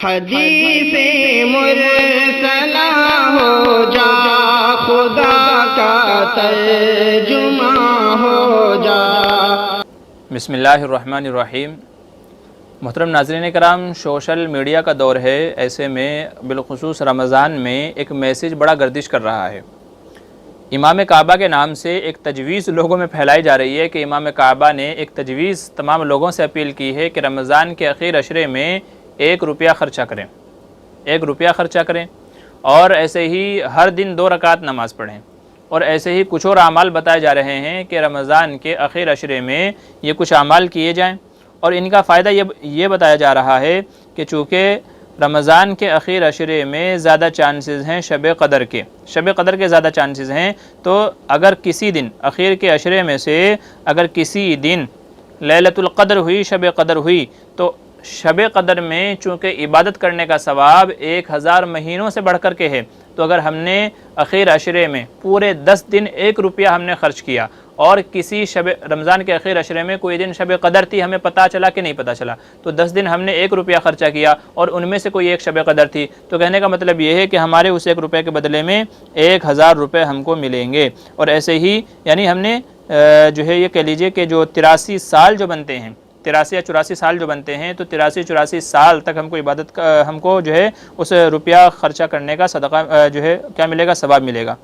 حدیث مرسلہ ہو جا، خدا کا ترجمہ ہو جا۔ بسم اللہ الرحمن الرحیم۔ محترم ناظرین کرام، سوشل میڈیا کا دور ہے، ایسے میں بالخصوص رمضان میں ایک میسیج بڑا گردش کر رہا ہے۔ امام کعبہ کے نام سے ایک تجویز لوگوں میں پھیلائی جا رہی ہے کہ امام کعبہ نے ایک تجویز تمام لوگوں سے اپیل کی ہے کہ رمضان کے اخیر عشرے میں 1 روپیہ خرچہ کریں، 1 روپیہ خرچہ کریں، اور ایسے ہی ہر دن 2 رکعت نماز پڑھیں، اور ایسے ہی کچھ اور اعمال بتائے جا رہے ہیں کہ رمضان کے اخیر عشرے میں یہ کچھ اعمال کیے جائیں، اور ان کا فائدہ یہ بتایا جا رہا ہے کہ چونکہ رمضان کے اخیر عشرے میں زیادہ چانسز ہیں شب قدر کے زیادہ چانسز ہیں، تو اگر کسی دن اخیر کے عشرے میں سے اگر کسی دن لیلۃ القدر ہوئی، شب قدر ہوئی، تو شب قدر میں چونکہ عبادت کرنے کا ثواب 1000 مہینوں سے بڑھ کر کے ہے، تو اگر ہم نے اخیر عشرے میں پورے 10 دن 1 روپیہ ہم نے خرچ کیا، اور کسی رمضان کے اخیر عشرے میں کوئی دن شب قدر تھی، ہمیں پتہ چلا کہ نہیں پتہ چلا، تو 10 دن ہم نے 1 روپیہ خرچہ کیا اور ان میں سے کوئی ایک شب قدر تھی، تو کہنے کا مطلب یہ ہے کہ ہمارے اس 1 روپے کے بدلے میں 1000 روپے ہم کو ملیں گے۔ اور ایسے ہی یعنی ہم نے جو ہے یہ کہہ لیجئے کہ جو 83 سال جو بنتے ہیں، 83 یا 84 سال جو بنتے ہیں، تو 83-84 سال تک ہم کو جو ہے اس روپیہ خرچہ کرنے کا صدقہ جو ہے کیا ملے گا، ثواب ملے گا۔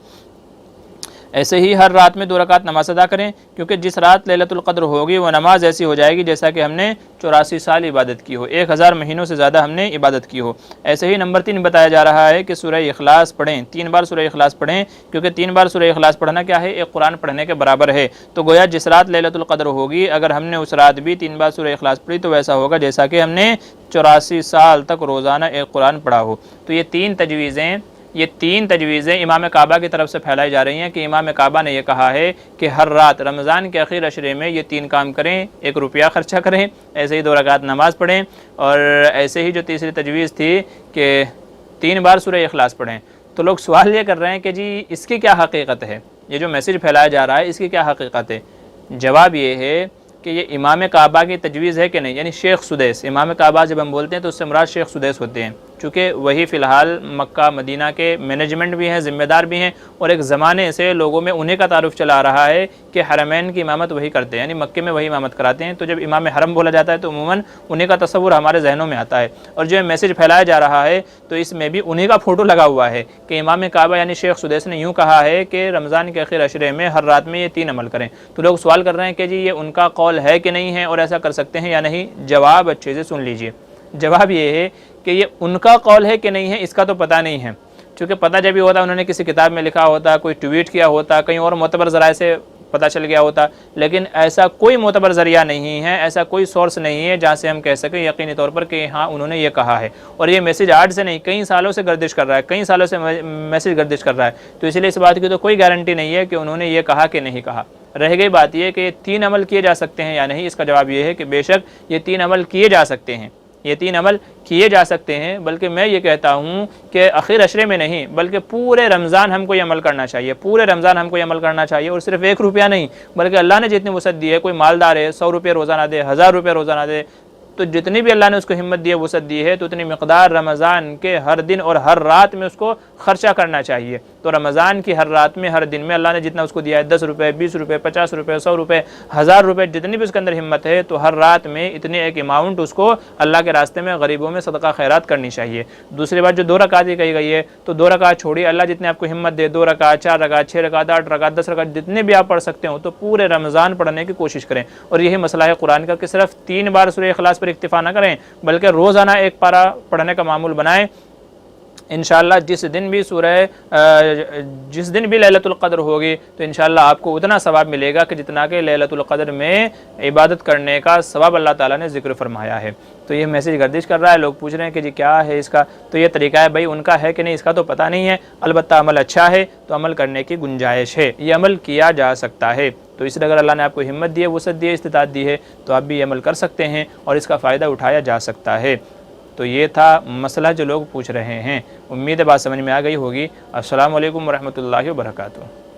ایسے ہی ہر رات میں 2 رکعت نماز ادا کریں، کیونکہ جس رات لیلۃ القدر ہوگی وہ نماز ایسی ہو جائے گی جیسا کہ ہم نے 84 سال عبادت کی ہو، 1000 مہینوں سے زیادہ ہم نے عبادت کی ہو۔ ایسے ہی نمبر 3 بتایا جا رہا ہے کہ سورہ اخلاص پڑھیں، 3 بار سورہ اخلاص پڑھیں، کیونکہ 3 بار سورہ اخلاص پڑھنا کیا ہے، ایک قرآن پڑھنے کے برابر ہے۔ تو گویا جس رات لیلۃ القدر ہوگی، اگر ہم نے اس رات بھی 3 بار سورہ اخلاص پڑھی تو ویسا ہوگا جیسا کہ ہم نے 84 سال تک روزانہ ایک قرآن پڑھا ہو۔ تو یہ تین تجویزیں امام کعبہ کی طرف سے پھیلائی جا رہی ہیں کہ امام کعبہ نے یہ کہا ہے کہ ہر رات رمضان کے اخیر عشرے میں یہ 3 کام کریں، 1 روپیہ خرچہ کریں، ایسے ہی 2 رکعت نماز پڑھیں، اور ایسے ہی جو تیسری تجویز تھی کہ 3 بار سورہ اخلاص پڑھیں۔ تو لوگ سوال یہ کر رہے ہیں کہ جی اس کی کیا حقیقت ہے، یہ جو میسیج پھیلایا جا رہا ہے اس کی کیا حقیقت ہے؟ جواب یہ ہے کہ یہ امام کعبہ کی تجویز ہے کہ نہیں، یعنی شیخ سدیس، امام کعبہ جب ہم بولتے ہیں تو اس سے مراد شیخ سدیس ہوتے ہیں، چونکہ وہی فی الحال مکہ مدینہ کے مینجمنٹ بھی ہیں، ذمہ دار بھی ہیں، اور ایک زمانے سے لوگوں میں انہیں کا تعارف چلا آ رہا ہے کہ حرمین کی امامت وہی کرتے ہیں، یعنی مکے میں وہی امامت کراتے ہیں۔ تو جب امام حرم بولا جاتا ہے تو عموماً انہیں کا تصور ہمارے ذہنوں میں آتا ہے، اور جو میسیج پھیلایا جا رہا ہے تو اس میں بھی انہیں کا فوٹو لگا ہوا ہے کہ امام کعبہ یعنی شیخ سدیس نے یوں کہا ہے کہ رمضان کے اخیر عشرے میں ہر رات میں یہ 3 عمل کریں۔ تو لوگ سوال کر رہے ہیں کہ جی یہ ان کا قول ہے کہ نہیں ہے، اور ایسا کر سکتے ہیں یا نہیں؟ جواب اچھے سے سن لیجئے۔ جواب یہ ہے کہ یہ ان کا قول ہے کہ نہیں ہے اس کا تو پتہ نہیں ہے، چونکہ پتہ جب بھی ہوتا انہوں نے کسی کتاب میں لکھا ہوتا، کوئی ٹویٹ کیا ہوتا، کہیں اور معتبر ذرائع سے پتہ چل گیا ہوتا، لیکن ایسا کوئی معتبر ذریعہ نہیں ہے، ایسا کوئی سورس نہیں ہے جہاں سے ہم کہہ سکیں یقینی طور پر کہ ہاں انہوں نے یہ کہا ہے۔ اور یہ میسیج آج سے نہیں، کئی سالوں سے گردش کر رہا ہے، کئی سالوں سے میسیج گردش کر رہا ہے، تو اس لیے اس بات کی تو کوئی گارنٹی نہیں ہے کہ انہوں نے یہ کہا کہ نہیں کہا۔ رہ گئی بات یہ کہ یہ 3 عمل کیے جا سکتے ہیں یا نہیں، اس کا جواب یہ ہے کہ بے شک یہ 3 عمل کیے جا سکتے ہیں، یہ 3 عمل کیے جا سکتے ہیں، بلکہ میں یہ کہتا ہوں کہ اخیر عشرے میں نہیں بلکہ پورے رمضان ہم کو یہ عمل کرنا چاہیے، پورے رمضان ہم کو یہ عمل کرنا چاہیے، اور صرف 1 روپیہ نہیں بلکہ اللہ نے جتنی وسعت دی ہے، کوئی مالدار ہے 100 روپے روزانہ دے، 1000 روپے روزانہ دے، تو جتنی بھی اللہ نے اس کو ہمت دی ہے، وسعت دی ہے، تو اتنی مقدار رمضان کے ہر دن اور ہر رات میں اس کو خرچہ کرنا چاہیے۔ تو رمضان کی ہر رات میں، ہر دن میں اللہ نے جتنا اس کو دیا ہے، 10 روپے، 20 روپے، 50 روپے، 100 روپے، 1000 روپے، جتنی بھی اس کے اندر ہمت ہے، تو ہر رات میں اتنے ایک اماؤنٹ اس کو اللہ کے راستے میں غریبوں میں صدقہ خیرات کرنی چاہیے۔ دوسری بات جو 2 رکعت کی کہی گئی ہے، تو 2 رکعت چھوڑیے، اللہ جتنے آپ کو ہمت دے، 2 رکعت، 4 رکعت، 6 رکعت، 8 رکعت، 10 رکعت، جتنے بھی آپ پڑھ سکتے ہو تو پورے رمضان پڑھنے کی کوشش کریں۔ اور یہی مسئلہ ہے قرآن کا کہ صرف 3 بار سورہ اخلاص پر اکتفا نہ کریں، بلکہ روزانہ 1 پارہ پڑھنے کا معمول بنائیں۔ انشاءاللہ جس دن بھی لیلۃ القدر ہوگی تو انشاءاللہ آپ کو اتنا ثواب ملے گا کہ جتنا کہ لیلۃ القدر میں عبادت کرنے کا ثواب اللہ تعالیٰ نے ذکر فرمایا ہے۔ تو یہ میسیج گردش کر رہا ہے، لوگ پوچھ رہے ہیں کہ جی کیا ہے اس کا، تو یہ طریقہ ہے بھائی ان کا ہے کہ نہیں اس کا تو پتہ نہیں ہے، البتہ عمل اچھا ہے تو عمل کرنے کی گنجائش ہے، یہ عمل کیا جا سکتا ہے۔ تو اس لیے اگر اللہ نے آپ کو ہمت دی ہے، وسعت دی ہے، استطاعت دی ہے، تو آپ بھی یہ عمل کر سکتے ہیں اور اس کا فائدہ اٹھایا جا سکتا ہے۔ تو یہ تھا مسئلہ جو لوگ پوچھ رہے ہیں، امید ہے بات سمجھ میں آ گئی ہوگی۔ السلام علیکم ورحمۃ اللہ وبرکاتہ۔